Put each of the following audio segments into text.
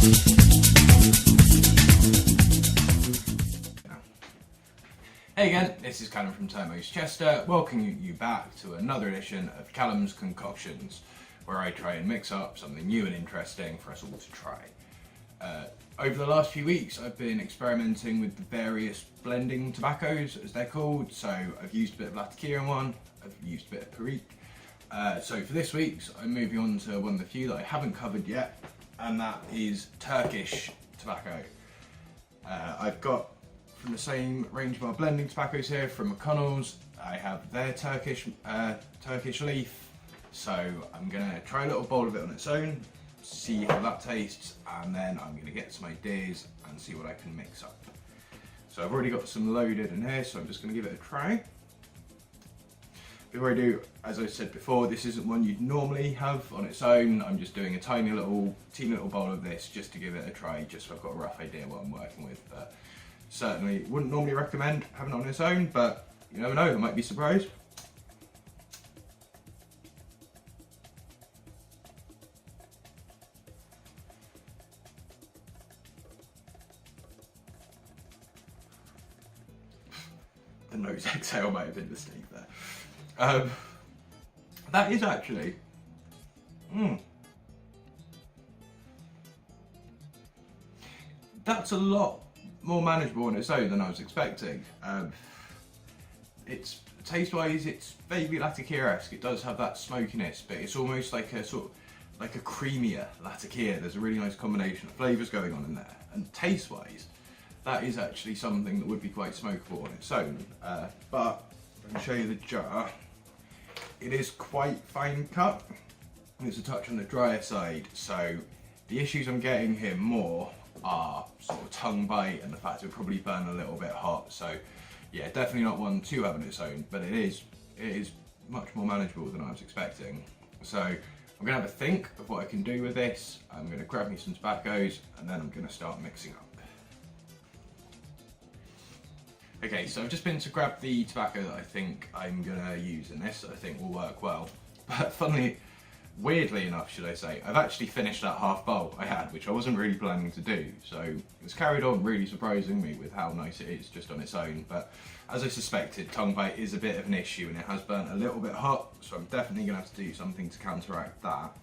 Hey again, this is Calum from Turmeaus Chester, welcoming you back to another edition of Calum's Concoctions, where I try and mix up something new and interesting for us all to try. Over the last few weeks I've been experimenting with the various blending tobaccos, as they're called. So I've used a bit of Latakia in one, I've used a bit of Perique. So for this week's I'm moving on to one of the few that I haven't covered yet, and that is Turkish tobacco. I've got from the same range of our blending tobaccos here from Tobacconist. I have their Turkish leaf, so I'm going to try a little bowl of it on its own, see how that tastes, and then I'm going to get some ideas and see what I can mix up. So I've already got some loaded in here, so I'm just going to give it a try. Before I do, as I said before, this isn't one you'd normally have on its own. I'm just doing a teeny little bowl of this just to give it a try, just so I've got a rough idea what I'm working with. But certainly wouldn't normally recommend having it on its own, but you never know, I might be surprised. The nose exhale might have been distinct there. That is actually, that's a lot more manageable on its own than I was expecting. It's taste-wise, it's vaguely Latakia-esque. It does have that smokiness, but it's almost like a sort of like a creamier Latakia. There's a really nice combination of flavours going on in there, and taste-wise, that is actually something that would be quite smokable on its own. But let me show you the jar. It is quite fine cut. It's a touch on the drier side, so the issues I'm getting here more are sort of tongue bite and the fact it would probably burn a little bit hot. So yeah, definitely not one to have on its own, but it is much more manageable than I was expecting. So I'm gonna have a think of what I can do with this. I'm gonna grab me some tobaccos and then I'm gonna start mixing up. Okay, so I've just been to grab the tobacco that I think I'm gonna use in this, that I think will work well. But weirdly enough, should I say, I've actually finished that half bowl I had, which I wasn't really planning to do. So it's carried on really surprising me with how nice it is just on its own. But as I suspected, tongue bite is a bit of an issue and it has burnt a little bit hot, so I'm definitely gonna have to do something to counteract that.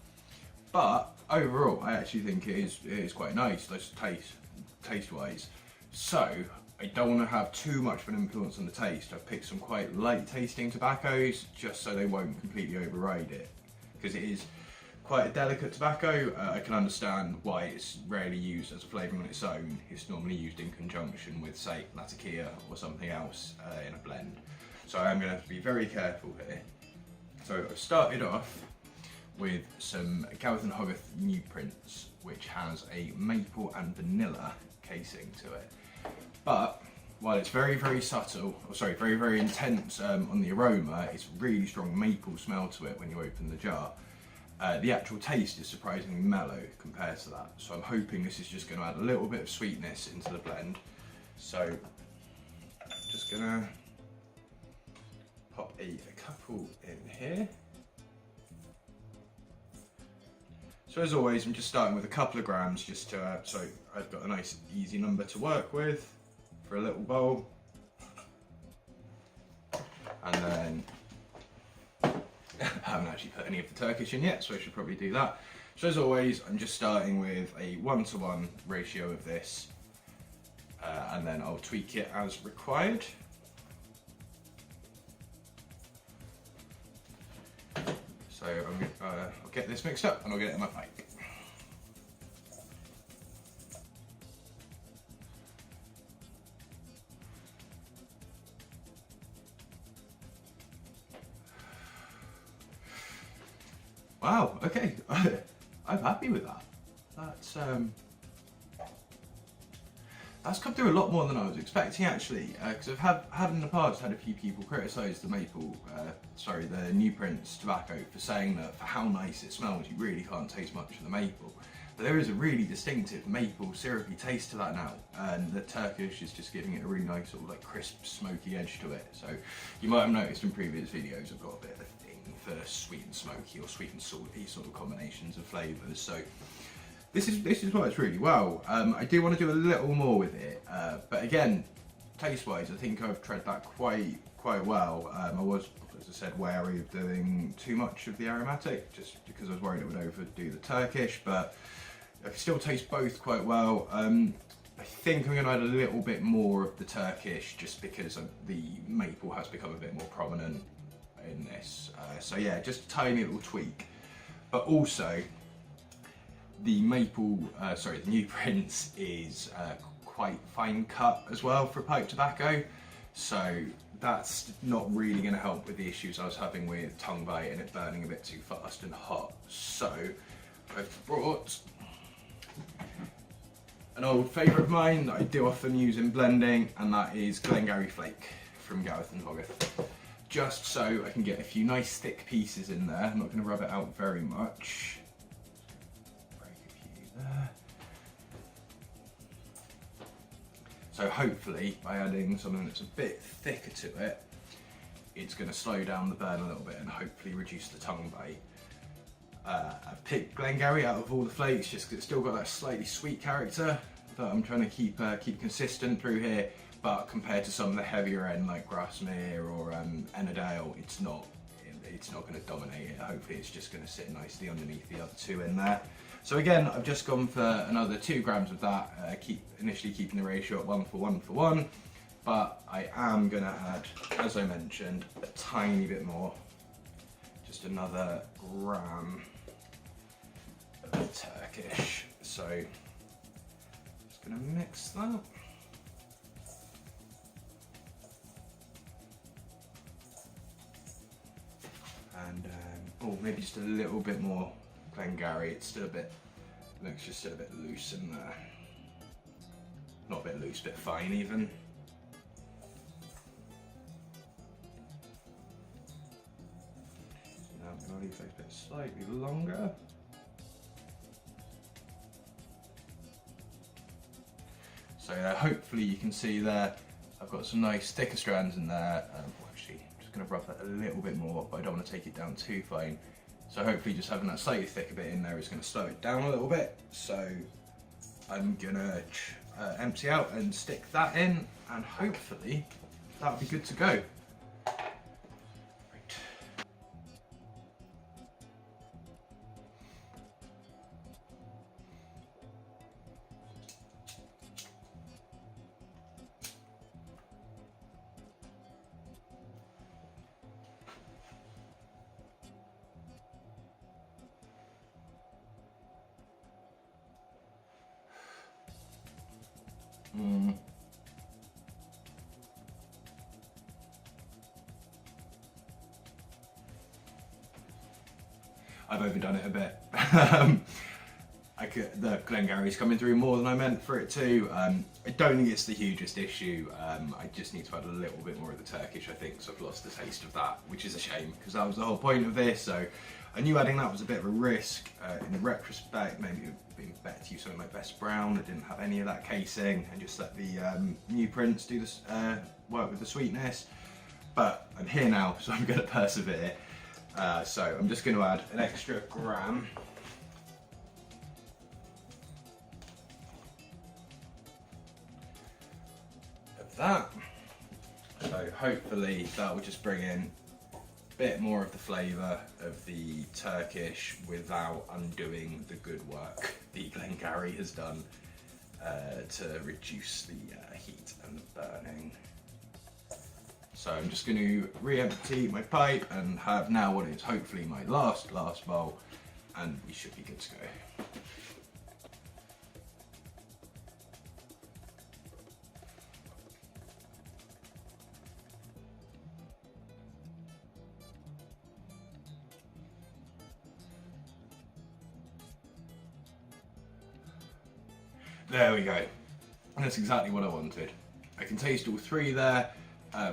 But overall, I actually think it is quite nice, just taste-wise. So I don't want to have too much of an influence on the taste. I've picked some quite light tasting tobaccos just so they won't completely override it, because it is quite a delicate tobacco. I can understand why it's rarely used as a flavouring on its own. It's normally used in conjunction with, say, Latakia or something else in a blend. So I'm going to have to be very careful here. So I've started off with some Gareth and Hogarth New Prints, which has a maple and vanilla casing to it. But while it's very, very subtle, very, very intense on the aroma, it's really strong maple smell to it when you open the jar. The actual taste is surprisingly mellow compared to that. So I'm hoping this is just going to add a little bit of sweetness into the blend. So I'm just going to pop a couple in here. So as always, I'm just starting with a couple of grams just to, so I've got a nice easy number to work with for a little bowl. And then I haven't actually put any of the Turkish in yet, so I should probably do that. So as always, I'm just starting with a 1-to-1 ratio of this, and then I'll tweak it as required. So I'll get this mixed up and I'll get it in my pipe. Wow, okay, I'm happy with that. That's come through a lot more than I was expecting actually, because I've had in the past had a few people criticise the the New Prints tobacco for saying that for how nice it smells, you really can't taste much of the maple. But there is a really distinctive maple syrupy taste to that now, and the Turkish is just giving it a really nice sort of like crisp, smoky edge to it. So you might have noticed in previous videos I've got a bit of a thing for sweet and smoky or sweet and salty sort of combinations of flavours. So This works really well. I do want to do a little more with it, but again, taste-wise, I think I've tried that quite well. I was, as I said, wary of doing too much of the aromatic, just because I was worried it would overdo the Turkish, but I can still taste both quite well. I think I'm going to add a little bit more of the Turkish, just because the maple has become a bit more prominent in this. So yeah, just a tiny little tweak. But also, the maple, the new Prince is quite fine cut as well for pipe tobacco. So that's not really going to help with the issues I was having with tongue bite and it burning a bit too fast and hot. So I've brought an old favourite of mine that I do often use in blending, and that is Glengarry Flake from Gareth and Hogarth. Just so I can get a few nice thick pieces in there. I'm not going to rub it out very much. Break a few there. So hopefully by adding something that's a bit thicker to it, it's going to slow down the burn a little bit and hopefully reduce the tongue bite. I've picked Glengarry out of all the flakes just because it's still got that slightly sweet character that I'm trying to keep consistent through here, but compared to some of the heavier end like Grasmere or Ennerdale, it's not going to dominate it. Hopefully it's just going to sit nicely underneath the other two in there. So again, I've just gone for another 2 grams of that, initially keeping the ratio at 1 for 1 for 1, but I am going to add, as I mentioned, a tiny bit more, just another gram of Turkish. So just going to mix that. And maybe just a little bit more Glengarry. It's still a bit, looks just still a bit loose in there. Not a bit loose, a bit fine even. Now I'm going to leave those bits slightly longer. So hopefully you can see there, I've got some nice thicker strands in there. Actually, I'm just going to rub that a little bit more, but I don't want to take it down too fine. So hopefully just having that slightly thicker bit in there is going to slow it down a little bit. So I'm going to empty out and stick that in, and hopefully that'll be good to go. I've overdone it a bit. The Glengarry's coming through more than I meant for it to. I don't think it's the hugest issue. I just need to add a little bit more of the Turkish, I think, so I've lost the taste of that, which is a shame, because that was the whole point of this. So I knew adding that was a bit of a risk. In retrospect, maybe it would have been better to use something like Best Brown that didn't have any of that casing, and just let the new Prince do this, work with the sweetness. But I'm here now, so I'm going to persevere. So I'm just going to add an extra gram of that. So hopefully that will just bring in a bit more of the flavour of the Turkish without undoing the good work the Glengarry has done to reduce the heat and the burning. So I'm just going to re-empty my pipe and have now what is hopefully my last bowl, and we should be good to go. There we go. And that's exactly what I wanted. I can taste all three there.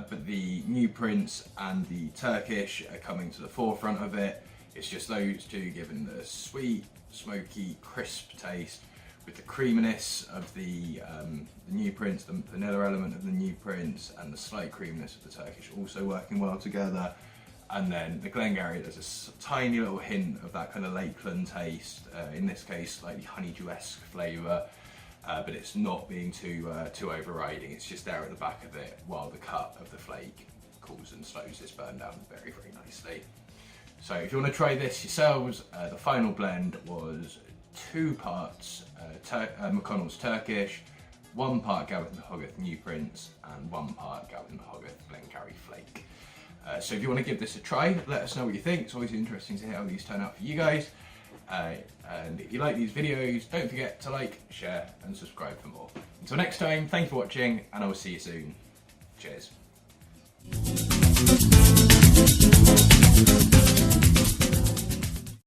But the new Prince and the Turkish are coming to the forefront of it. It's just those two giving the sweet, smoky, crisp taste with the creaminess of the new Prince, the vanilla element of the new Prince, and the slight creaminess of the Turkish also working well together. And then the Glengarry, there's a tiny little hint of that kind of Lakeland taste, in this case slightly honeydew-esque flavour, but it's not being too overriding. It's just there at the back of it, while the cut of the flake cools and slows this burn down very, very nicely. So if you want to try this yourselves, the final blend was 2 parts McConnell's Turkish, 1 part Gareth and Hogarth New Prince, and 1 part Gareth and Hogarth Glengarry Flake. So if you want to give this a try, let us know what you think. It's always interesting to hear how these turn out for you guys. And if you like these videos, don't forget to like, share, and subscribe for more. Until next time, thank you for watching, and I will see you soon. Cheers.